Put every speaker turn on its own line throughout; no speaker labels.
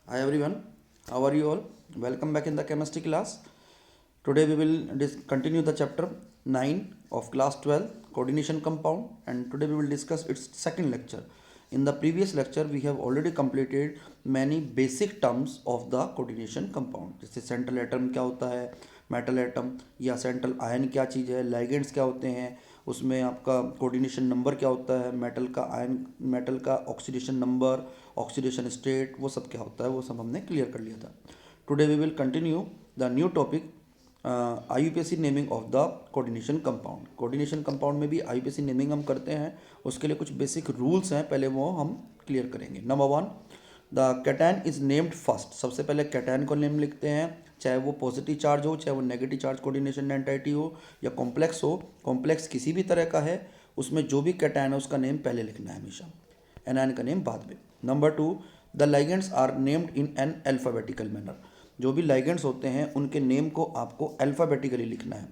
Hi everyone, how are you all? Welcome back in the chemistry class. Today we will continue the chapter 9 of class 12 coordination compound, and today we will discuss its second lecture. In the previous lecture we have already completed many basic terms of the coordination compound, जैसे central atom क्या होता है, metal atom या central ion क्या चीज़ है, ligands क्या होते हैं, उसमें आपका कोऑर्डिनेशन नंबर क्या होता है, मेटल का आयन, मेटल का ऑक्सीडेशन नंबर, ऑक्सीडेशन स्टेट, वो सब क्या होता है, वो सब हमने क्लियर कर लिया था. Today we will continue the new topic IUPAC naming of the coordination compound. Coordination compound में भी IUPAC नेमिंग हम करते हैं, उसके लिए कुछ बेसिक रूल्स हैं, पहले वो हम क्लियर करेंगे. Number one, the cation is named first. सबसे पहले कैटैन को नेम लिखते हैं, चाहे वो पॉजिटिव चार्ज हो, चाहे वो नेगेटिव चार्ज कोऑर्डिनेशन एंटाइटी हो या कॉम्प्लेक्स हो. कॉम्प्लेक्स किसी भी तरह का है, उसमें जो भी कैटैन है उसका नेम पहले लिखना है हमेशा, एनायन का नेम बाद में. Number two, the ligands are named in an alphabetical manner. जो भी लाइगेंड्स होते हैं उनके नेम को आपको अल्फ़ाबेटिकली लिखना है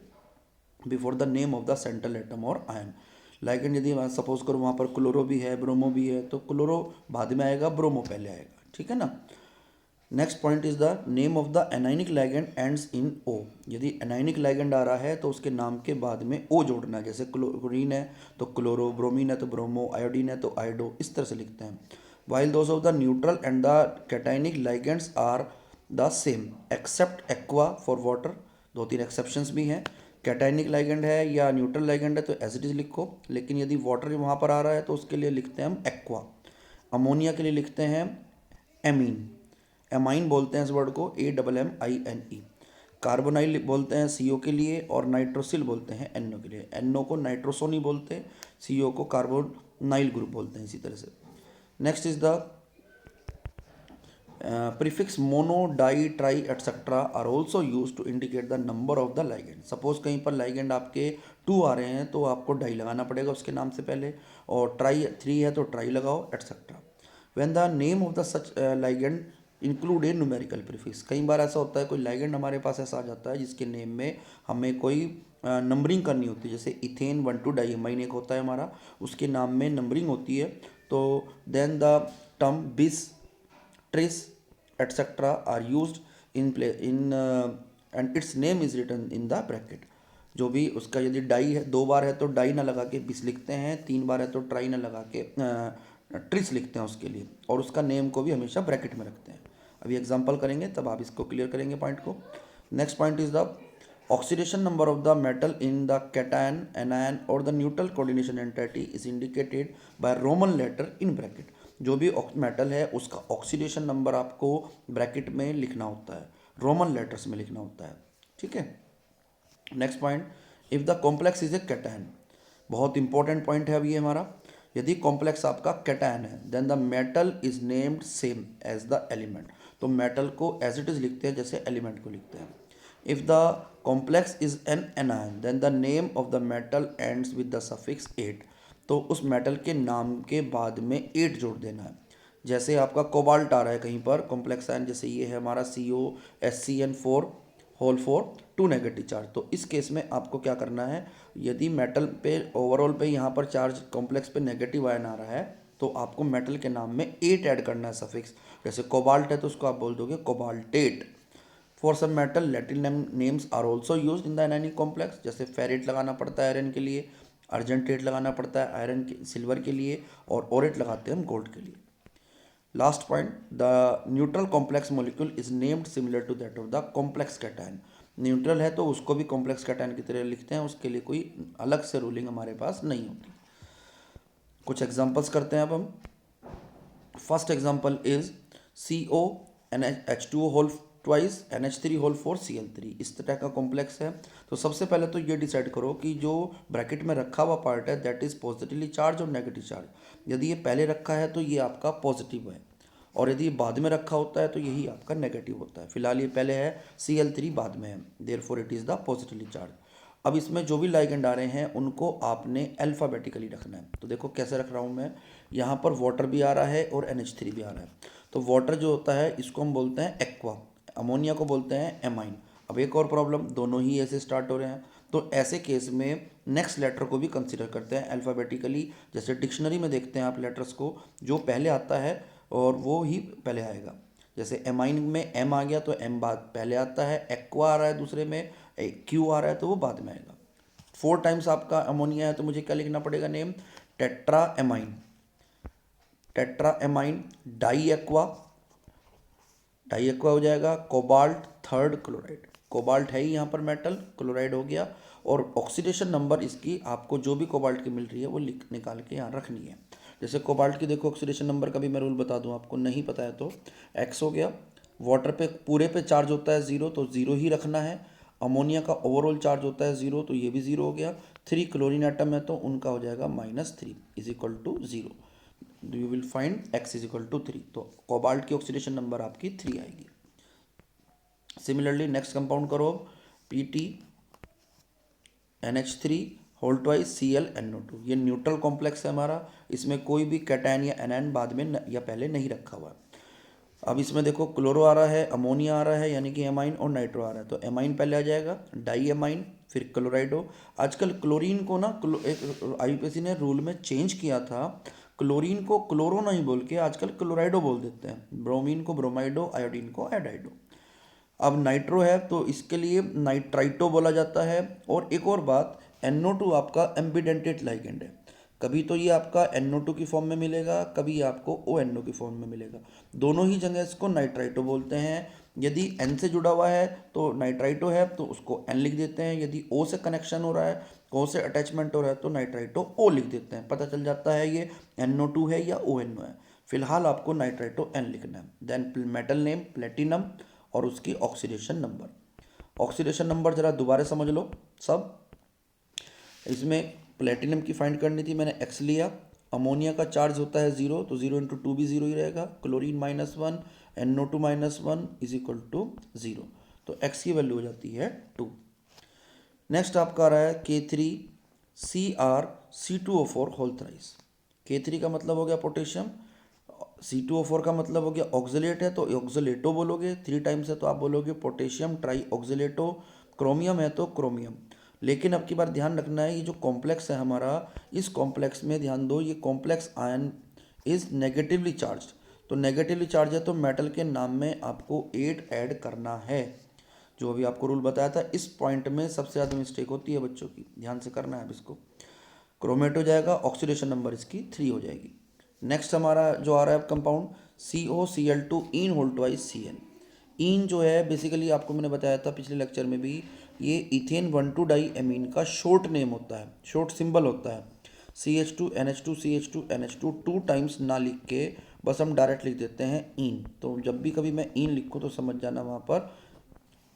before the name of the central atom और आयन. लाइगेंड यदि सपोज करो वहाँ पर क्लोरो भी है, ब्रोमो भी है, तो क्लोरो बाद में आएगा, ब्रोमो पहले आएगा. ठीक है ना. Next point is the name of the anionic ligand ends in O. यदि एनाइनिक लाइगेंड आ रहा है तो उसके नाम के बाद में ओ जोड़ना है. जैसे क्लोरीन है तो क्लोरो, ब्रोमीन है तो ब्रोमो, आयोडीन है तो आयोडो, इस तरह से लिखते हैं. While those of the neutral and the cationic ligands are the same except aqua for water. दो तीन एक्सेप्शंस भी हैं. कैटाइनिक लाइगेंड है या न्यूट्रल लाइगेंड है तो एज इट इज लिखो, लेकिन यदि वाटर वहाँ पर आ रहा है तो उसके लिए लिखते हैं हम एक्वा. अमोनिया के लिए लिखते हैं एमीन. एमाइन बोलते हैं इस वर्ड को, AMMINE. कार्बोनाइल बोलते हैं CO के लिए, और नाइट्रोसिल बोलते हैं NO के लिए. NO को नाइट्रोसो नहीं बोलते, CO को कार्बोनाइल ग्रुप बोलते हैं, इसी तरह से. Next is the prefix mono, di, tri etcetera are also use to indicate the number of the ligand. Suppose कहीं पर लाइगेंड आपके 2 आ रहे हैं तो आपको डाई लगाना पड़ेगा उसके नाम से पहले, और ट्राई 3 है तो ट्राई लगाओ etcetera. When the name of the such ligand include A numerical prefix. कई बार ऐसा होता है कोई लाइगेंड हमारे पास ऐसा आ जाता है जिसके नेम में हमें कोई नंबरिंग करनी होती है. जैसे इथेन 1,2-डाइमाइन एक होता है हमारा, उसके नाम में नंबरिंग होती है, तो then the term bis, tris etcetera are used in play in and its name is written in the bracket. जो भी उसका यदि डाई है 2 बार है तो डाई ना लगा के बिस लिखते हैं, 3 बार है तो ट्राई ना लगा के ट्रिस लिखते हैं उसके लिए, और उसका नेम को भी हमेशा ब्रैकेट में रखते हैं. अभी एग्जांपल करेंगे तब आप इसको क्लियर करेंगे पॉइंट को. Next point is the oxidation number of the metal in the cation, anion और the neutral coordination entity is indicated by Roman letter in bracket. जो भी मेटल है उसका ऑक्सीडेशन नंबर आपको ब्रैकेट में लिखना होता है, रोमन लेटर्स में लिखना होता है. ठीक है. Next point, if the complex is a cation. बहुत इंपॉर्टेंट पॉइंट है अभी ये हमारा. यदि कॉम्प्लेक्स आपका कैटायन है then the metal is named same as the element. तो मेटल को एज इट इज लिखते हैं जैसे एलिमेंट को लिखते हैं. If the complex is an anion then the name of the metal ends with the suffix 8. तो उस मेटल के नाम के बाद में 8 जोड़ देना है. जैसे आपका कोबाल्ट आ रहा है कहीं पर कॉम्प्लेक्स आयन, जैसे ये है हमारा COSCN4 होल 4 2 नेगेटिव चार्ज. तो इस केस में आपको क्या करना है, यदि मेटल पे ओवरऑल पे यहाँ पर चार्ज कॉम्प्लेक्स पे नेगेटिव आयन आ रहा है तो आपको मेटल के नाम में 8 ऐड करना है सफिक्स. जैसे कोबाल्ट है तो उसको आप बोल दोगे cobaltate. For some metal Latin names are also use in the anionic complex. जैसे फेरेट लगाना पड़ता है आयरन के लिए, अर्जेंटेट लगाना पड़ता है आयरन के सिल्वर के लिए, और ओरेट लगाते हैं हम गोल्ड के लिए. Last point, the neutral complex molecule is named similar to that of the complex cation. Neutral है तो उसको भी कॉम्प्लेक्स कैटायन की तरह लिखते हैं, उसके लिए कोई अलग से रूलिंग हमारे पास नहीं होती. कुछ एग्जांपल्स करते हैं अब हम. First example is CONH2 whole twice NH3 whole 4 Cl3. इस तरह का कॉम्प्लेक्स है. तो सबसे पहले तो ये डिसाइड करो कि जो ब्रैकेट में रखा हुआ पार्ट है दैट इज पॉजिटिवली चार्ज और नेगेटिव चार्ज. यदि ये पहले रखा है तो ये आपका पॉजिटिव है, और यदि बाद में रखा होता है तो यही आपका नेगेटिव होता है. फिलहाल ये पहले है, Cl3 बाद में है, therefore it is the positively charge. अब इसमें जो भी लाइगेंड आ रहे हैं उनको आपने अल्फ़ाबेटिकली रखना है. तो देखो कैसे रख रहा हूँ मैं. यहाँ पर वाटर भी आ रहा है और NH3 भी आ रहा है. तो वाटर जो होता है इसको हम बोलते हैं एक्वा, अमोनिया को बोलते हैं एमाइन. अब एक और प्रॉब्लम, दोनों ही ऐसे स्टार्ट हो रहे हैं, तो ऐसे केस में नेक्स्ट लेटर को भी कंसिडर करते हैं अल्फ़ाबेटिकली. जैसे डिक्शनरी में देखते हैं आप लेटर्स को, जो पहले आता है और वो ही पहले आएगा. जैसे एमाइन में एम आ गया तो एम बाद पहले आता है, एक्वा आ रहा है दूसरे में, क्यू आ रहा है तो वो बाद में आएगा। 4 टाइम्स आपका अमोनिया है तो मुझे क्या लिखना पड़ेगा name, tetra amine, tetra amine di aqua, di aqua हो जाएगा, कोबाल्ट थर्ड क्लोराइड, कोबाल्ट है ही यहाँ पर मेटल, क्लोराइड हो गया। और ऑक्सीडेशन नंबर इसकी आपको जो भी कोबाल्ट की मिल रही है वो निकाल के यहाँ रखनी है। जैसे कोबाल्ट की देखो ऑक्सीडेशन नंबर का भी मैं रूल बता दूँ आपको, नहीं पता है तो एक्स हो गया। वाटर पे पूरे पे चार्ज होता है ज़ीरो तो ज़ीरो ही रखना है। अमोनिया का ओवरऑल चार्ज होता है ज़ीरो तो ये भी ज़ीरो हो गया। 3 क्लोरीन एटम है तो उनका हो जाएगा -3 is equal to zero. You will find x is equal to 3, तो कोबाल्ट की ऑक्सीडेशन नंबर आपकी 3 आएगी। सिमिलरली नेक्स्ट कंपाउंड करो, Pt NH3 whole twice Cl NO2, ये न्यूट्रल कॉम्प्लेक्स है हमारा, इसमें कोई भी कैटायन या एनायन बाद में या पहले नहीं रखा हुआ है। अब इसमें देखो क्लोरो आ रहा है, अमोनिया आ रहा है यानी कि एमाइन, और नाइट्रो आ रहा है, तो एमाइन पहले आ जाएगा, डाई एमाइन, फिर क्लोराइडो। आजकल क्लोरीन को ना एक आईयूपीएसी ने रूल में चेंज किया था, क्लोरीन को क्लोरो नहीं बोल के आजकल क्लोराइडो बोल देते हैं, ब्रोमीन को ब्रोमाइडो, आयोडीन को आयोडाइडो। अब नाइट्रो है तो इसके लिए नाइट्राइटो बोला जाता है। और एक और बात, NO2 आपका एम्बिडेंटेट लाइगेंड है, कभी तो ये आपका NO2 की फॉर्म में मिलेगा, कभी आपको ONO की फॉर्म में मिलेगा, दोनों ही जगह इसको नाइट्राइटो बोलते हैं। यदि N से जुड़ा हुआ है तो नाइट्राइटो है तो उसको N लिख देते हैं, यदि O से कनेक्शन हो रहा है, O से अटैचमेंट हो रहा है तो नाइट्राइटो O लिख देते हैं, पता चल जाता है ये NO2 है या ONO है। फिलहाल आपको नाइट्राइटो N लिखना है। देन मेटल नेम प्लेटिनम और उसकी ऑक्सीडेशन नंबर, ऑक्सीडेशन नंबर जरा दोबारा समझ लो सब। इसमें प्लेटिनम की फाइंड करनी थी, मैंने एक्स लिया, अमोनिया का चार्ज होता है ज़ीरो तो ज़ीरो इंटू टू भी ज़ीरो ही रहेगा, chlorine -1, NO2 -1 is equal to zero, तो एक्स की वैल्यू हो जाती है 2। नेक्स्ट आपका आ रहा है K3CrC2O4 होल थ्राइस, K3 का मतलब हो गया पोटेशियम, C2O4 का मतलब हो गया ऑक्सलेट है तो ऑक्सलेटो बोलोगे, 3 टाइम्स है तो आप बोलोगे पोटेशियम ट्राई ऑक्सलेटो, क्रोमियम है तो क्रोमियम। लेकिन अब की बार ध्यान रखना है, ये जो कॉम्प्लेक्स है हमारा, इस कॉम्प्लेक्स में ध्यान दो, ये complex ion is negatively charge, तो नेगेटिवली चार्ज है तो मेटल के नाम में आपको 8 ऐड करना है, जो अभी आपको रूल बताया था। इस पॉइंट में सबसे ज़्यादा मिस्टेक होती है बच्चों की, ध्यान से करना है अब इसको। क्रोमेट हो जाएगा, ऑक्सीडेशन नंबर इसकी 3 हो जाएगी। नेक्स्ट हमारा जो आ रहा है compound COCl2 in whole twice Cl। इन जो है बेसिकली आपको मैंने बताया था पिछले लेक्चर में भी, ये इथेन 1,2 डाई एमीन का शॉर्ट नेम होता है, शॉर्ट सिंबल होता है। CH2NH2 CH2NH2 2 टाइम्स ना लिख के बस हम डायरेक्ट लिख देते हैं इन, तो जब भी कभी मैं इन लिखूँ तो समझ जाना वहाँ पर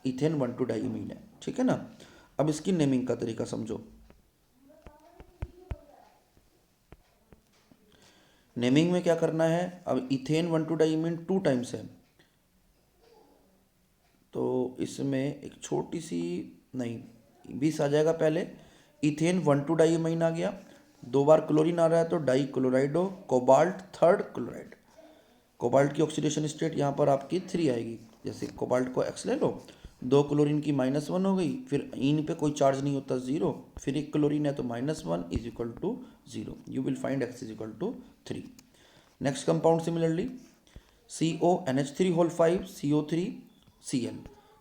इथेन 1,2 डाई एमीन है, ठीक है ना। अब इसकी नेमिंग का तरीका समझो। नेमिंग में क्या करना है, अब इथेन 1,2 डाइमीन 2 टाइम्स है तो इसमें एक छोटी सी, नहीं 20 आ जाएगा पहले, इथेन 1,2 डाइमीन आ गया, 2 बार क्लोरीन आ रहा है तो die क्लोराइडो, cobalt third chloride, cobalt की ऑक्सीडेशन स्टेट यहाँ पर आपकी 3 आएगी, जैसे कोबाल्ट को एक्स ले लो, 2 क्लोरीन की -1 हो गई, फिर इन पे कोई चार्ज नहीं होता ज़ीरो, फिर एक क्लोरीन है तो -1 is equal to zero, you will find x is equal to 3। Next compound similarly CONH3 whole 5 CO3Cl,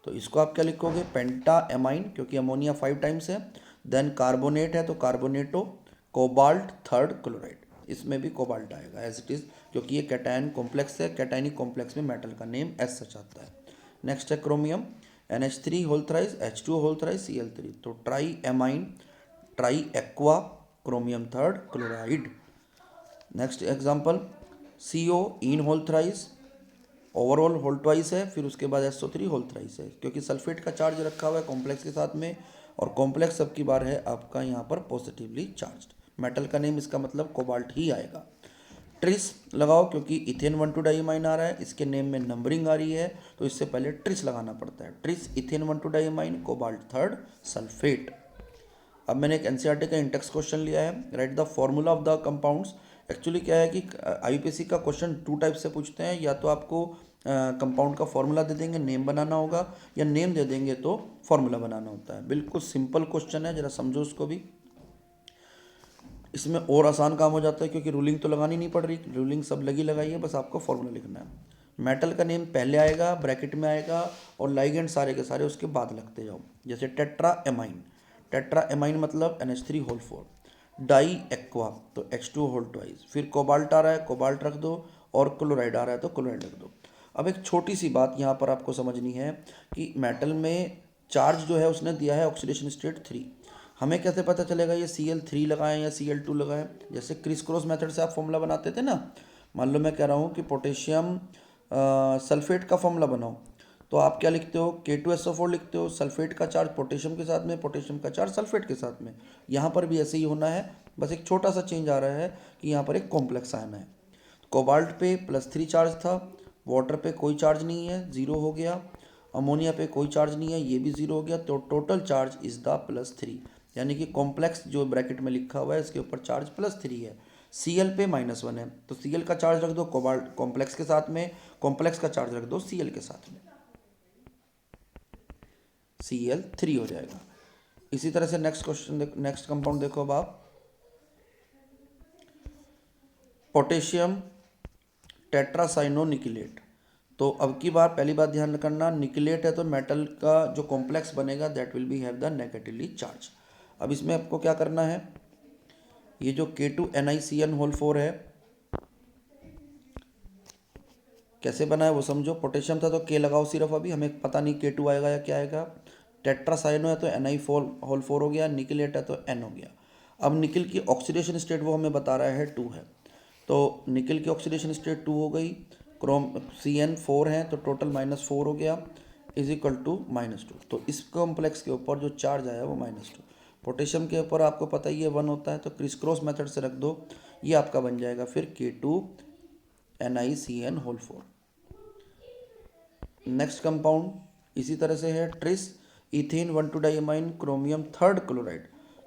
तो इसको आप क्या लिखोगे, पेंटा एमाइन, क्योंकि अमोनिया 5 टाइम्स है। देन कार्बोनेट है तो कार्बोनेटो, कोबाल्ट थर्ड क्लोराइड, इसमें भी कोबाल्ट आएगा एज इट इज़, क्योंकि ये कैटायन कॉम्प्लेक्स है, कैटायनिक कॉम्प्लेक्स में मेटल का नेम एस सच आता है। नेक्स्ट है chromium, NH3 whole thrice H2 whole thrice Cl3, तो tri amine, tri aqua, chromium third chloride. Next example CO in whole thrice, overall whole twice है, फिर उसके बाद SO3 होल थ्राइस है, क्योंकि सल्फेट का चार्ज रखा हुआ है कॉम्प्लेक्स के साथ में, और कॉम्प्लेक्स सब की बार है आपका यहाँ पर पॉजिटिवली चार्ज्ड, मेटल का नेम इसका मतलब कोबाल्ट ही आएगा। ट्रिस लगाओ, क्योंकि इथेन 1,2 डाइमाइन आ रहा है, इसके नेम में नंबरिंग आ रही है तो इससे पहले ट्रिस लगाना पड़ता है, tris ethane 1,2 diamine, cobalt third sulphate. अब मैंने एक एनसीईआरटी का इंटेक्स क्वेश्चन लिया है, write the formula of the compounds. Actually क्या है कि आईयूपीएससी का क्वेश्चन 2 टाइप से पूछते हैं, या तो आपको कंपाउंड का फॉर्मूला दे देंगे, नेम बनाना होगा, या नेम दे देंगे तो फॉर्मूला बनाना होता है। बिल्कुल सिंपल क्वेश्चन है, जरा समझो उसको भी। इसमें और आसान काम हो जाता है क्योंकि रूलिंग तो लगानी नहीं पड़ रही, रूलिंग सब लगी लगाई है, बस आपको फॉर्मूला लिखना है। मेटल का नेम पहले आएगा, ब्रैकेट में आएगा, और लाइगेंड सारे के सारे उसके बाद लगते जाओ। जैसे टेट्रा एमाइन, टेट्रा एमाइन मतलब NH3 होल 4। डाई एक्वा तो H2 होल ट्वाइस। फिर कोबाल्ट आ रहा है, कोबाल्ट रख दो, और क्लोराइड आ रहा है तो क्लोराइड रख दो। अब एक छोटी सी बात यहाँ पर आपको समझनी है कि मेटल में चार्ज जो है उसने दिया है ऑक्सीडेशन स्टेट 3। हमें कैसे पता चलेगा ये Cl3 लगाएं या Cl2 लगाएं? जैसे क्रिस क्रॉस मेथड से आप फॉर्मूला बनाते थे ना। मान लो मैं कह रहा हूँ कि पोटेशियम सल्फेट का फॉर्मूला बनाओ, तो आप क्या लिखते हो? K2SO4 लिखते हो। सल्फेट का चार्ज पोटेशियम के साथ में, पोटेशियम का चार्ज सल्फेट के साथ में। यहाँ पर भी ऐसे ही होना है, बस एक छोटा सा चेंज आ रहा है कि यहाँ पर एक कॉम्प्लेक्स आयन है। कोबाल्ट पे +3 चार्ज था, वाटर पे कोई चार्ज नहीं है, ज़ीरो हो गया। अमोनिया पे कोई चार्ज नहीं है, ये भी ज़ीरो हो गया। तो टोटल चार्ज इज़ द +3, यानी कि कॉम्प्लेक्स जो ब्रैकेट में लिखा हुआ है इसके ऊपर चार्ज +3 है। Cl पे -1 है, तो Cl का चार्ज रख दो कोबाल्ट कॉम्प्लेक्स के साथ में, कॉम्प्लेक्स का चार्ज रख दो Cl के साथ में, Cl3 हो जाएगा। इसी तरह से नेक्स्ट क्वेश्चन, नेक्स्ट कंपाउंड देखो अब आप, पोटेशियम टेट्रासाइनोनिकेलेट। तो अब की बार पहली बात ध्यान करना, निकेलेट है तो मेटल का जो कॉम्प्लेक्स बनेगा that will be have the negatively charge. अब इसमें आपको क्या करना है, ये जो K2NiCN होल 4 है कैसे बना है वो समझो। पोटेशियम था तो K लगाओ सिर्फ, अभी हमें पता नहीं K2 आएगा या क्या आएगा। टेट्रासाइनो है तो Ni होल 4 हो गया, निकेलेट है तो N हो गया। अब निकल की ऑक्सीडेशन स्टेट वो हमें बता रहा है 2 है, तो निकल की ऑक्सीडेशन स्टेट 2 हो गई। क्रोम CN 4 है तो टोटल -4 हो गया, इज इक्वल टू -2। तो इस कॉम्प्लेक्स के ऊपर जो चार्ज आया वो -2। पोटेशियम के ऊपर आपको पता ही है 1 होता है, तो क्रिस क्रॉस मेथड से रख दो, ये आपका बन जाएगा फिर K2NiCN होल 4। नेक्स्ट कंपाउंड इसी तरह से है, tris ethane 1,2 diamine chromium 3rd chloride.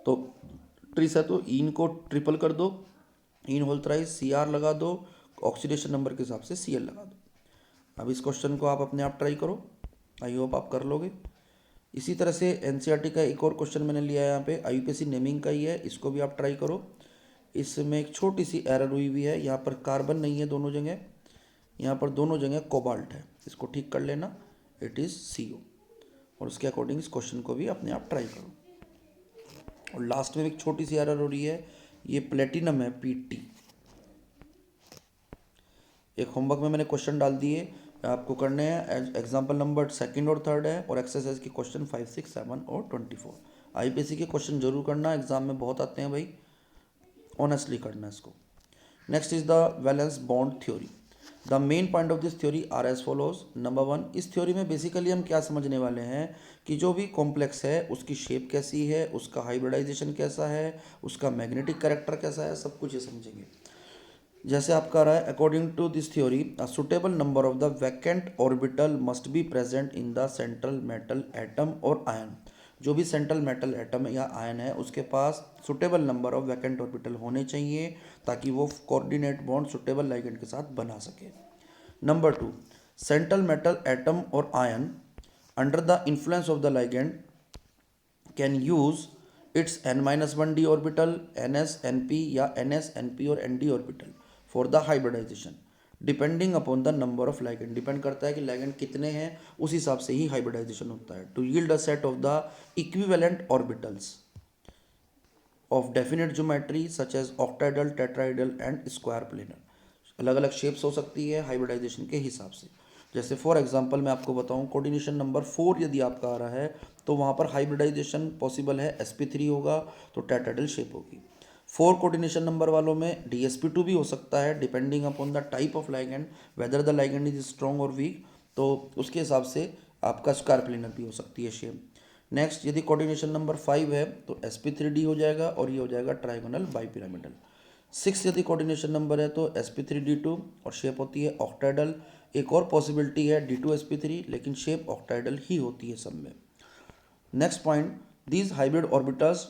तो ट्रिस है तो इन को ट्रिपल कर दो, इन होल थ्राइस, Cr लगा दो, ऑक्सीडेशन नंबर के हिसाब से Cl लगा दो। अब इस क्वेश्चन को आप अपने आप ट्राई करो, आई होप आप कर लोगे। इसी तरह से NCERT का एक और क्वेश्चन मैंने लिया है यहाँ पे, IUPAC नेमिंग का ही है, इसको भी आप ट्राई करो। इसमें एक छोटी सी एरर हुई हुई है, यहाँ पर कार्बन नहीं है दोनों जगह, यहाँ पर दोनों जगह कोबाल्ट है, इसको ठीक कर लेना, इट इज़ CO। और उसके अकॉर्डिंग इस क्वेश्चन को भी अपने आप ट्राई करो। और लास्ट में एक छोटी सी एरर हो रही है, ये प्लेटिनम है PT। एक होमवर्क में मैंने क्वेश्चन डाल दिए, आपको करने हैं। एग्जाम्पल नंबर 2 और 3 है, और एक्सरसाइज के क्वेश्चन 5, 6, 7 और 24। IPSC के क्वेश्चन जरूर करना, एग्जाम में बहुत आते हैं भाई, ऑनेस्टली करना इसको। Next is the valence bond theory. The main point of this theory are as follows. Number 1, इस थ्योरी में बेसिकली हम क्या समझने वाले हैं कि जो भी कॉम्प्लेक्स है उसकी शेप कैसी है, उसका हाइब्रिडाइजेशन कैसा है, उसका मैग्नेटिक कैरेक्टर कैसा है, सब कुछ ये समझेंगे। जैसे आपका रहा है, according to this theory a suitable number of the vacant orbital must be present in the central metal atom और आयन। जो भी सेंट्रल मेटल एटम या आयन है उसके पास suitable number of vacant orbital होने चाहिए, ताकि वो कोऑर्डिनेट बॉन्ड सुटेबल लाइगेंड के साथ बना सके। नंबर 2, सेंट्रल मेटल एटम और ion under the influence of the ligand can use its N-1d orbital, NS NP या NS NP और ND orbital for the hybridisation depending upon the number of ligand. Depend करता है कि ligand कितने हैं, उस हिसाब से ही हाइब्रिडाइजेशन होता है। To yield a set of the equivalent orbitals of definite geometry such as octahedral, tetrahedral and square planar. अलग अलग शेप्स हो सकती है हाइब्रिडाइजेशन के हिसाब से। जैसे फॉर एग्जांपल मैं आपको बताऊं, कोऑर्डिनेशन नंबर 4 यदि आपका आ रहा है तो वहाँ पर हाइब्रिडाइजेशन पॉसिबल है, sp3 होगा तो टेट्राइडल शेप होगी। 4 कोऑर्डिनेशन नंबर वालों में dsp2 भी हो सकता है, depending upon the type of ligand, whether the ligand is strong और वीक, तो उसके हिसाब से आपका स्क्वायर प्लेनर भी हो सकती है शेप। नेक्स्ट, यदि कोऑर्डिनेशन नंबर 5 है तो sp3d हो जाएगा, और ये हो जाएगा ट्राइगोनल बाईपिरामिडल। 6 यदि कोऑर्डिनेशन नंबर है तो sp3d2 और शेप होती है ऑक्टाइडल। एक और पॉसिबिलिटी है d2sp3, लेकिन शेप ऑक्टाइडल ही होती है सब में। Next point, these hybrid orbitals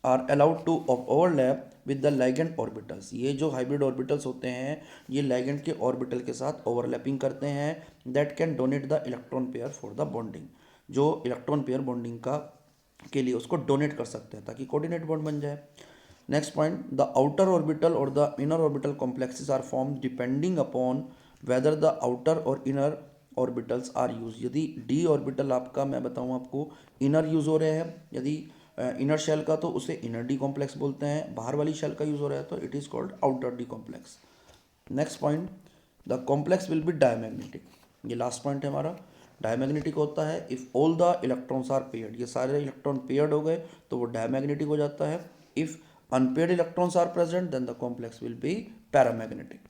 are allowed to overlap with the ligand orbitals. ये जो हाइब्रिड ऑर्बिटल्स होते हैं ये लाइगेंड के ऑर्बिटल के साथ ओवरलैपिंग करते हैं। That can donate the electron pair for the bonding. जो इलेक्ट्रॉन पेयर बॉन्डिंग का के लिए उसको डोनेट कर सकते हैं ताकि कोऑर्डिनेट बॉन्ड बन जाए। Next point, the outer orbital और the inner orbital complexes are form depending upon whether the outer और इनर ऑर्बिटल्स आर यूज। यदि डी ऑर्बिटल आपका, मैं बताऊं आपको, इनर यूज हो रहे हैं, यदि इनर शेल का, तो उसे इनर डी कॉम्प्लेक्स बोलते हैं। बाहर वाली शेल का यूज हो रहा है तो it is called outer d complex. Next point, the complex will be diamagnetic. ये लास्ट पॉइंट है हमारा। डायमैग्नेटिक होता है if all the electrons are paired, ये सारे इलेक्ट्रॉन पेयर्ड हो गए तो वो डायमैग्नेटिक हो जाता है। If unpaired electrons are present then the complex will be paramagnetic.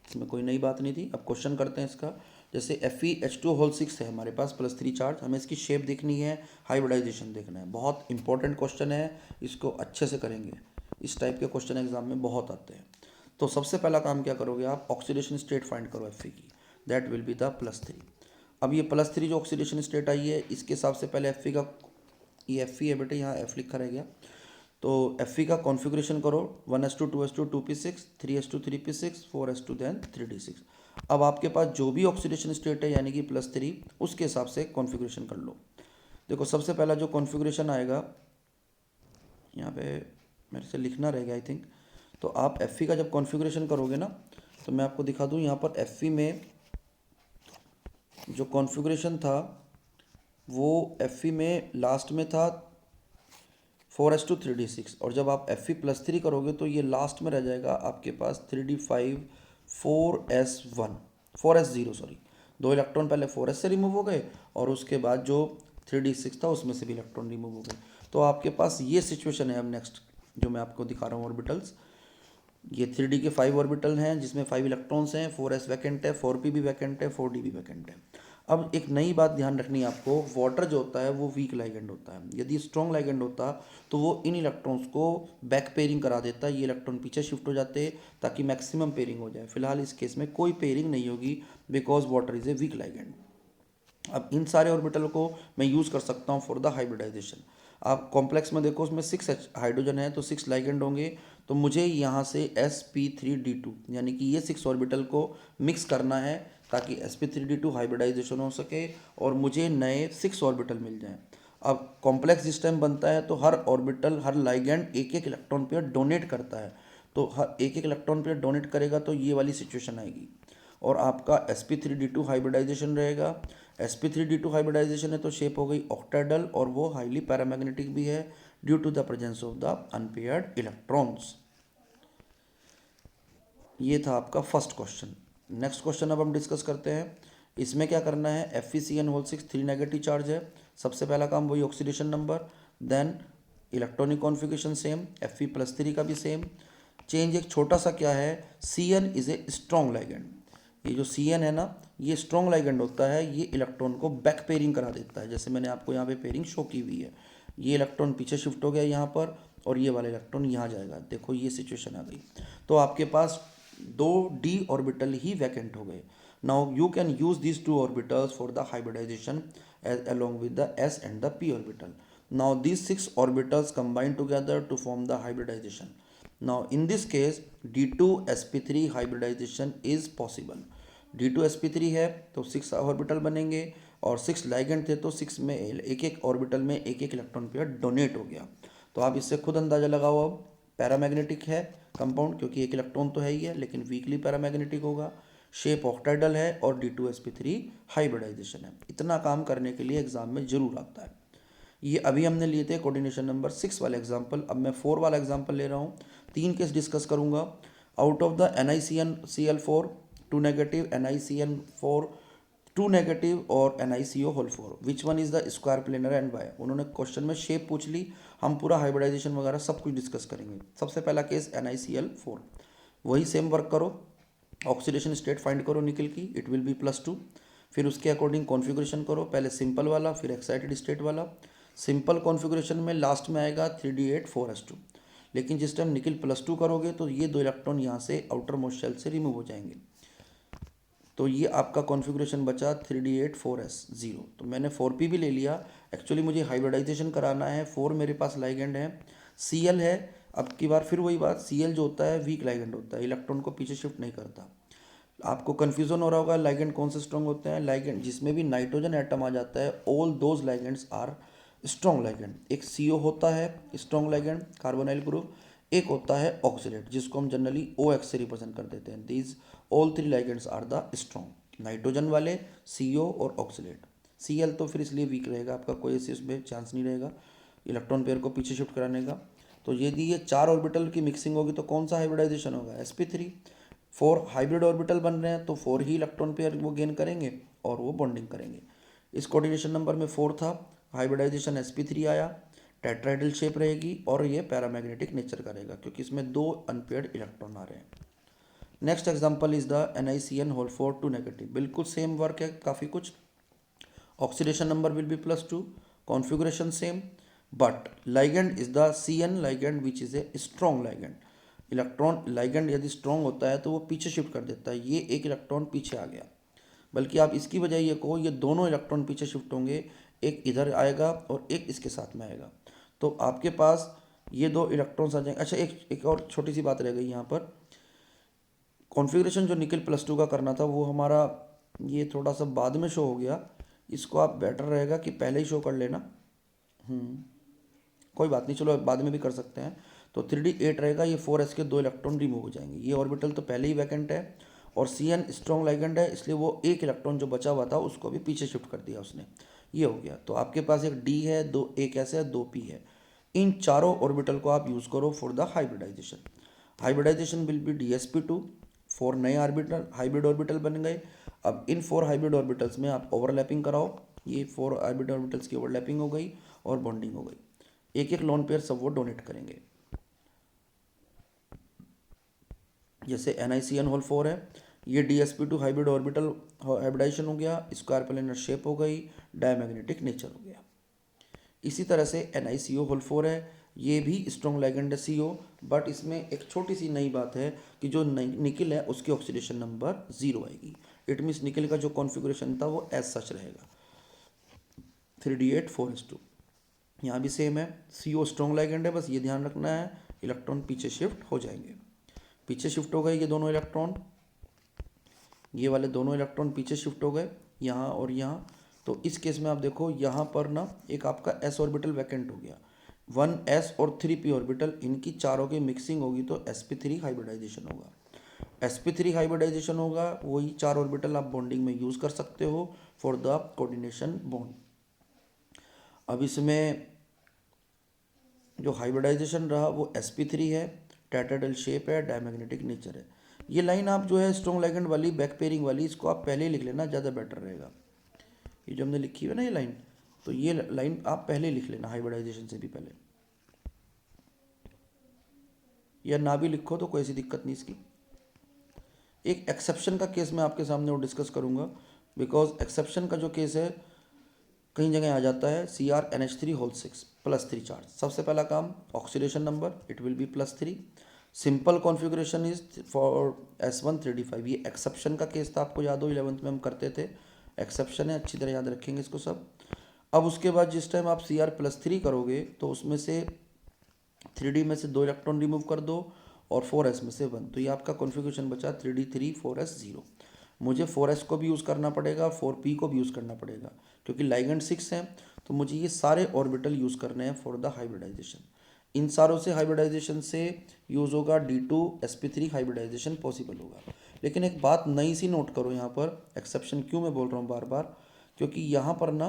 इसमें कोई नई बात नहीं थी। अब क्वेश्चन करते हैं इसका। जैसे Fe2H2O6 है हमारे पास +3 चार्ज, हमें इसकी शेप देखनी है, हाइब्रिडाइजेशन देखना है। बहुत इंपॉर्टेंट क्वेश्चन है, इसको अच्छे से करेंगे। इस टाइप के क्वेश्चन एग्जाम में बहुत आते हैं। तो सबसे पहला काम क्या करोगे आप, ऑक्सीडेशन स्टेट फाइंड करो Fe की, दैट विल बी द +3। अब ये +3 जो ऑक्सीडेशन स्टेट आई है, इसके हिसाब से पहले Fe का, ये Fe है बेटे, यहाँ F लिखा रह गया, तो Fe का कॉन्फ़िगरेशन करो 1s2 2s2 2p6 3s2 3p6 4s2 then 3d6। अब आपके पास जो भी ऑक्सीडेशन स्टेट है यानी कि +3, उसके हिसाब से कॉन्फ़िगरेशन कर लो। देखो सबसे पहला जो कॉन्फ़िगरेशन आएगा, यहाँ पे मेरे से लिखना रहेगा आई थिंक, तो आप Fe का जब कॉन्फ़िगरेशन करोगे ना, तो मैं आपको दिखा दूँ यहाँ पर Fe में जो कॉन्फ़िगरेशन था वो Fe में लास्ट में था 4s2 3d6, और जब आप Fe+3 करोगे तो ये लास्ट में रह जाएगा आपके पास 3d5 4s1 4s0 सॉरी। दो इलेक्ट्रॉन पहले 4s से रिमूव हो गए और उसके बाद जो 3d6 था उसमें से भी इलेक्ट्रॉन रिमूव हो गए। तो आपके पास ये सिचुएशन है। अब नेक्स्ट जो मैं आपको दिखा रहा हूँ ऑर्बिटल्स, ये 3d के 5 ऑर्बिटल हैं जिसमें 5 इलेक्ट्रॉन्स हैं, 4s वैकेंट है, 4p भी वैकेंट है, 4d भी वैकेंट है। अब एक नई बात ध्यान रखनी है आपको, वाटर जो होता है वो वीक लाइगेंड होता है। यदि स्ट्रॉन्ग लाइगेंड होता तो वो इन इलेक्ट्रॉन्स को बैक पेयरिंग करा देता, ये इलेक्ट्रॉन पीछे शिफ्ट हो जाते ताकि मैक्सिमम पेयरिंग हो जाए। फिलहाल इस केस में कोई पेयरिंग नहीं होगी because water is a weak ligand. अब इन सारे ऑर्बिटल को मैं यूज़ कर सकता हूँ फॉर द हाइब्रिडाइजेशन। आप कॉम्प्लेक्स में देखो, उसमें 6 हाइड्रोजन है तो 6 लाइगेंड होंगे, तो मुझे यहाँ से sp3d2 यानी कि ये 6 ऑर्बिटल को मिक्स करना है ताकि sp3d2 हाइब्रिडाइजेशन हो सके और मुझे नए 6 ऑर्बिटल मिल जाएं। अब कॉम्प्लेक्स जिस टाइम बनता है तो हर ऑर्बिटल, हर लाइगेंड एक एक इलेक्ट्रॉन पेयर डोनेट करता है, तो हर एक एक इलेक्ट्रॉन पेयर डोनेट करेगा तो ये वाली सिचुएशन आएगी और आपका sp3d2 हाइब्रिडाइजेशन रहेगा। sp3d2 हाइब्रिडाइजेशन है तो शेप हो गई ऑक्टेडल और वो हाईली पैरामैग्नेटिक भी है due to the presence of the unpaired electrons. ये था आपका फर्स्ट क्वेश्चन। नेक्स्ट क्वेश्चन अब हम डिस्कस करते हैं। इसमें क्या करना है, FeCN6 3 नेगेटिव चार्ज है, सबसे पहला काम वही oxidation number, then electronic configuration same, Fe+3 का भी सेम। चेंज एक छोटा सा क्या है, Cn is a strong ligand. ये जो Cn है ना, ये स्ट्रॉन्ग लाइगेंड होता है, ये इलेक्ट्रॉन को बैक पेयरिंग करा देता है। जैसे मैंने आपको यहाँ पे पेयरिंग शो की हुई है, ये इलेक्ट्रॉन पीछे शिफ्ट हो गया यहाँ पर और ये वाला इलेक्ट्रॉन यहाँ जाएगा। देखो ये सिचुएशन आ गई, तो आपके पास दो d ऑर्बिटल ही वैकेंट हो गए। Now you can use these two orbitals for the hybridization along with the s and the p orbital. Now these 6 orbitals combine together to form the hybridization. Now in this case d2sp3 hybridization is possible. d2sp3 है तो 6 orbital बनेंगे और 6 ligand थे तो 6 में एक एक orbital में एक एक इलेक्ट्रॉन पेयर डोनेट हो गया। तो आप इससे खुद अंदाज़ा लगाओ, अब पैरामैग्नेटिक है कंपाउंड क्योंकि एक इलेक्ट्रॉन तो है ही है लेकिन वीकली पैरामैग्नेटिक होगा, शेप ऑक्टाइडल है और d2sp3 हाइब्रिडाइजेशन है। इतना काम करने के लिए एग्जाम में जरूर आता है। ये अभी हमने लिए थे कोऑर्डिनेशन नंबर 6 वाले एग्जाम्पल, अब मैं 4 वाला एग्जाम्पल ले रहा हूँ। 3 केस डिस्कस करूँगा। Out of the NiCN Cl4 2 negative, NiCN4 2 negative और NiCO4 which one is the square planar and why. उन्होंने क्वेश्चन में शेप पूछ ली, हम पूरा हाइब्रिडाइजेशन वगैरह सब कुछ डिस्कस करेंगे। सबसे पहला केस NiCl4, वही सेम वर्क करो, ऑक्सीडेशन स्टेट फाइंड करो निकल की, इट विल बी +2। फिर उसके अकॉर्डिंग कॉन्फ़िगरेशन करो, पहले सिंपल वाला फिर एक्साइटेड स्टेट वाला। सिंपल कॉन्फ़िगरेशन में लास्ट में आएगा 3d8 4s2, लेकिन जिस टाइम निकल +2 करोगे तो ये दो इलेक्ट्रॉन यहाँ से आउटर मोस्ट शेल से रिमूव हो जाएंगे, तो ये आपका कॉन्फ़िगरेशन बचा 3d8 4s0। तो मैंने 4p भी ले लिया, एक्चुअली मुझे हाइब्रिडाइजेशन कराना है। 4 मेरे पास लाइगेंड है, Cl है। अब की बार फिर वही बात, Cl जो होता है वीक लाइगेंड होता है, इलेक्ट्रॉन को पीछे शिफ्ट नहीं करता। आपको कन्फ्यूज़न हो रहा होगा लाइगेंड कौन से स्ट्रॉन्ग होते हैं, लाइगेंड जिसमें भी नाइट्रोजन एटम आ जाता है, all those ligands are strong ligand, एक CO होता है स्ट्रॉन्ग लाइगेंड कार्बोनाइल ग्रुप, एक होता है ऑक्सीलेट जिसको हम जनरली OX से रिप्रेजेंट कर देते हैं। These all three ligands are the strong, nitrogen वाले CO और ऑक्सीलेट। Cl तो फिर इसलिए वीक रहेगा, आपका कोई ऐसे उसमें चांस नहीं रहेगा इलेक्ट्रॉन पेयर को पीछे शिफ्ट कराने का। तो यदि ये 4 ऑर्बिटल की मिक्सिंग होगी तो कौन सा हाइब्रिडाइजेशन होगा, sp3। 4 हाइब्रिड ऑर्बिटल बन रहे हैं तो 4 ही इलेक्ट्रॉन पेयर वो गेन करेंगे और वो बॉन्डिंग करेंगे। इस कोऑर्डिनेशन नंबर में 4 था, हाइब्रिडाइजेशन sp3 आया, टेट्राहेड्रल शेप रहेगी और ये पैरामैग्नेटिक नेचर का रहेगा क्योंकि इसमें 2 अनपेयर्ड इलेक्ट्रॉन आ रहे हैं। Next example is the NiCN4 2 negative, बिल्कुल सेम वर्क है काफ़ी कुछ। Oxidation number will be +2, configuration same, but ligand is the CN ligand which is a strong ligand। Electron ligand यदि स्ट्रॉन्ग होता है तो वो पीछे शिफ्ट कर देता है, ये एक इलेक्ट्रॉन पीछे आ गया, बल्कि आप इसकी बजाय ये कहो ये दोनों इलेक्ट्रॉन पीछे शिफ्ट होंगे, एक इधर आएगा और एक इसके साथ में आएगा, तो आपके पास ये 2 इलेक्ट्रॉन्स आ जाएंगे। अच्छा एक और छोटी सी बात रह गई यहाँ पर, कॉन्फ़िगरेशन जो निकल +2 का करना था वो हमारा ये थोड़ा सा बाद में शो हो गया, इसको आप बेटर रहेगा कि पहले ही शो कर लेना। कोई बात नहीं, चलो बाद में भी कर सकते हैं। तो 3D8 रहेगा, ये 4s के 2 इलेक्ट्रॉन रिमूव हो जाएंगे, ये ऑर्बिटल तो पहले ही वैकेंट है और CN स्ट्रॉन्ग लाइगेंड है इसलिए वो एक इलेक्ट्रॉन जो बचा हुआ था उसको भी पीछे शिफ्ट कर दिया उसने, ये हो गया। तो आपके पास एक D है, दो एक S है, 2p है। इन चारों ऑर्बिटल को आप यूज़ करो for the hybridisation. Hybridisation will be DsP2, 4 नए ऑर्बिटल हाइब्रिड ऑर्बिटल बन गए। अब इन 4 हाइब्रिड ऑर्बिटल्स में आप ओवरलैपिंग कराओ, ये 4 हाइब्रिड ऑर्बिटल्स की ओवरलैपिंग हो गई और बॉन्डिंग हो गई, एक एक लोन पेयर सब वो डोनेट करेंगे। जैसे NiCN4 है, ये DsP2 हाइब्रिड ऑर्बिटल हाइब्रिडाइजेशन हो गया, स्क्वायर प्लेनर शेप हो गई, डायमैग्नेटिक नेचर हो गया। इसी तरह से NiCO4 है, ये भी स्ट्रॉन्ग लाइगेंड है CO, बट इसमें एक छोटी सी नई बात है कि जो निकल है उसकी ऑक्सीडेशन नंबर 0 आएगी। इट मीन्स निकल का जो कॉन्फ़िगरेशन था वो एज सच रहेगा 3D8 4s2। यहाँ भी सेम है, CO स्ट्रॉन्ग लाइगेंड है, बस ये ध्यान रखना है इलेक्ट्रॉन पीछे शिफ्ट हो जाएंगे, पीछे शिफ्ट हो गए ये दोनों इलेक्ट्रॉन, ये वाले दोनों इलेक्ट्रॉन पीछे शिफ्ट हो गए यहाँ और यहाँ। तो इस केस में आप देखो यहाँ पर ना एक आपका s ऑर्बिटल वैकेंट हो गया, 1s और 3p ऑर्बिटल, इनकी चारों की मिक्सिंग होगी तो sp3 हाइब्रिडाइजेशन होगा। sp3 हाइब्रिडाइजेशन होगा, वही 4 ऑर्बिटल आप बॉन्डिंग में यूज़ कर सकते हो फॉर द कोऑर्डिनेशन बॉन्ड। अब इसमें जो हाइब्रिडाइजेशन रहा वो sp3 है, टेट्राहेड्रल शेप है, डायमैग्नेटिक नेचर है। ये लाइन आप जो है स्ट्रॉन्ग लाइगेंड वाली बैक पेयरिंग वाली इसको आप पहले ही लिख लेना, ज़्यादा बेटर रहेगा। ये जो हमने लिखी है ना ये लाइन, तो ये लाइन आप पहले लिख लेना हाइब्रिडाइजेशन से भी पहले, या ना भी लिखो तो कोई ऐसी दिक्कत नहीं इसकी। एक एक्सेप्शन का केस मैं आपके सामने वो डिस्कस करूँगा, बिकॉज एक्सेप्शन का जो केस है कई जगह आ जाता है CrNH3 6 +3 चार्ज। सबसे पहला काम oxidation number, it will be +3। Simple configuration is for S1 3D5, ये एक्सेप्शन का केस था, आपको याद हो 11th में हम करते थे, एक्सेप्शन है, अच्छी तरह याद रखेंगे इसको सब। अब उसके बाद जिस टाइम आप Cr+3 करोगे तो उसमें से 3D में से 2 इलेक्ट्रॉन रिमूव कर दो और 4s में से 1, तो ये आपका कॉन्फ़िगरेशन बचा 3D3 4s 0। मुझे 4s को भी यूज़ करना पड़ेगा, 4p को भी यूज़ करना पड़ेगा, क्योंकि लाइगेंड 6 हैं तो मुझे ये सारे ऑर्बिटल यूज़ करने हैं फॉर द हाइब्रिडाइजेशन। इन सारों से हाइब्रिडाइजेशन से यूज़ होगा D2sp3 हाइब्रिडाइजेशन पॉसिबल होगा। लेकिन एक बात नई सी नोट करो यहाँ पर, एक्सेप्शन क्यों मैं बोल रहा हूँ बार बार, क्योंकि यहाँ पर ना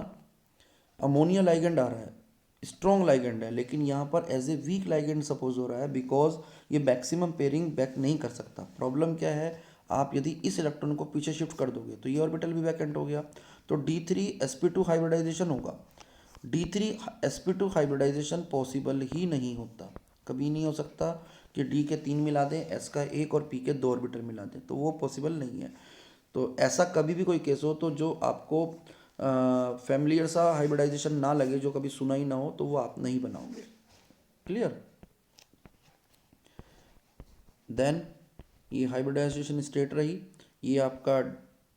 अमोनिया लाइगेंड आ रहा है, स्ट्रॉन्ग लाइगेंड है, लेकिन यहाँ पर as a weak ligand suppose हो रहा है, बिकॉज ये मैक्सिमम पेयरिंग बैक नहीं कर सकता। प्रॉब्लम क्या है, आप यदि इस इलेक्ट्रॉन को पीछे शिफ्ट कर दोगे तो ये ऑर्बिटल भी वैकेंट हो गया, तो D3sp2 हाइब्रिडाइजेशन होगा। D3sp2 हाइब्रिडाइजेशन पॉसिबल ही नहीं होता, कभी नहीं हो सकता कि D के 3 मिला दें, S का 1 और P के 2 ऑर्बिटल मिला दें, तो वो पॉसिबल नहीं है। तो ऐसा कभी भी कोई केस हो तो जो आपको फैमिलियर सा हाइब्रिडाइजेशन ना लगे, जो कभी सुना ही ना हो, तो वो आप नहीं बनाओगे। क्लियर? देन ये हाइब्रिडाइजेशन स्टेट रही, ये आपका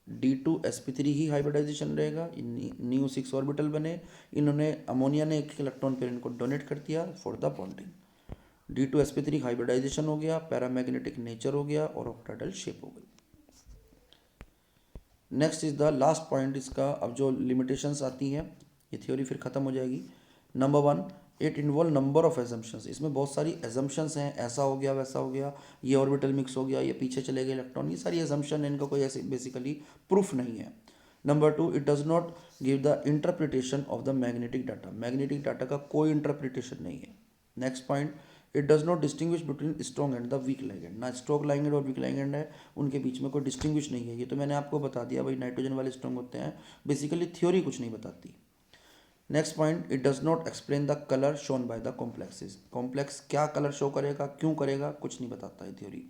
D2sp3 ही हाइब्रिडाइजेशन रहेगा, न्यू 6 ऑर्बिटल बने, इन्होंने अमोनिया ने एक इलेक्ट्रॉन पेयर इनको डोनेट कर दिया for the bonding. D2sp3 hybridisation हो गया, पैरामैग्नेटिक नेचर हो गया और ऑक्टाहेड्रल शेप हो गई। Next is the last point इसका, अब जो लिमिटेशंस आती हैं, ये थ्योरी फिर ख़त्म हो जाएगी। Number one, it involve number of assumptions, इसमें बहुत सारी एजम्पशंस हैं, ऐसा हो गया वैसा हो गया, ये ऑर्बिटल मिक्स हो गया, ये पीछे चले गए इलेक्ट्रॉन, ये सारी एजम्पशन है, इनका कोई ऐसे बेसिकली प्रूफ नहीं है। Number two, it does not give the interpretation of the magnetic data, magnetic data का कोई इंटरप्रिटेशन नहीं है। Next point, it does not distinguish between strong and the weak ligand, ना स्ट्रॉन्ग लाइगेंड और weak ligand है, उनके बीच में कोई डिस्टिंग्विश नहीं है। ये तो मैंने आपको बता दिया भाई, नाइट्रोजन वाले स्ट्रॉन्ग होते हैं, बेसिकली थ्योरी कुछ नहीं बताती। Next point, it does not explain the colour shown by the complexes, complex क्या कलर शो करेगा, क्यों करेगा, कुछ नहीं बताता है थ्योरी।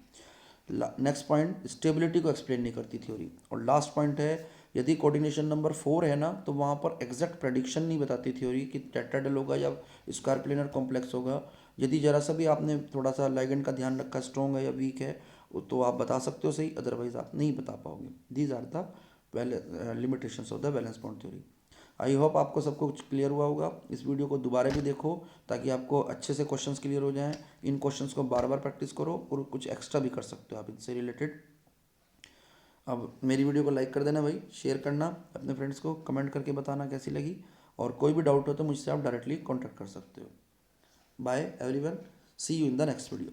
नेक्स्ट पॉइंट, स्टेबिलिटी को एक्सप्लेन नहीं करती थ्योरी। और लास्ट पॉइंट है, यदि कोऑर्डिनेशन नंबर 4 है ना, तो वहाँ पर एग्जैक्ट प्रेडिक्शन नहीं बताती थ्योरी कि टेट्राहेड्रल होगा या स्क्वायर प्लेनर कॉम्प्लेक्स होगा। यदि जरा सा भी आपने थोड़ा सा लाइगेंड का ध्यान रखा, स्ट्रॉन्ग है या वीक है, तो आप बता सकते हो सही, अदरवाइज आप नहीं बता पाओगे। These are the limitations of the valence bond theory. I hope आपको सब कुछ क्लियर हुआ होगा। इस वीडियो को दोबारा भी देखो ताकि आपको अच्छे से क्वेश्चंस क्लियर हो जाएं। इन क्वेश्चंस को बार बार प्रैक्टिस करो और कुछ एक्स्ट्रा भी कर सकते हो आप इनसे रिलेटेड। अब मेरी वीडियो को लाइक कर देना भाई, शेयर करना अपने फ्रेंड्स को, कमेंट करके बताना कैसी लगी, और कोई भी डाउट हो तो मुझसे आप डायरेक्टली कॉन्टैक्ट कर सकते हो। Bye everyone, see you in the next video.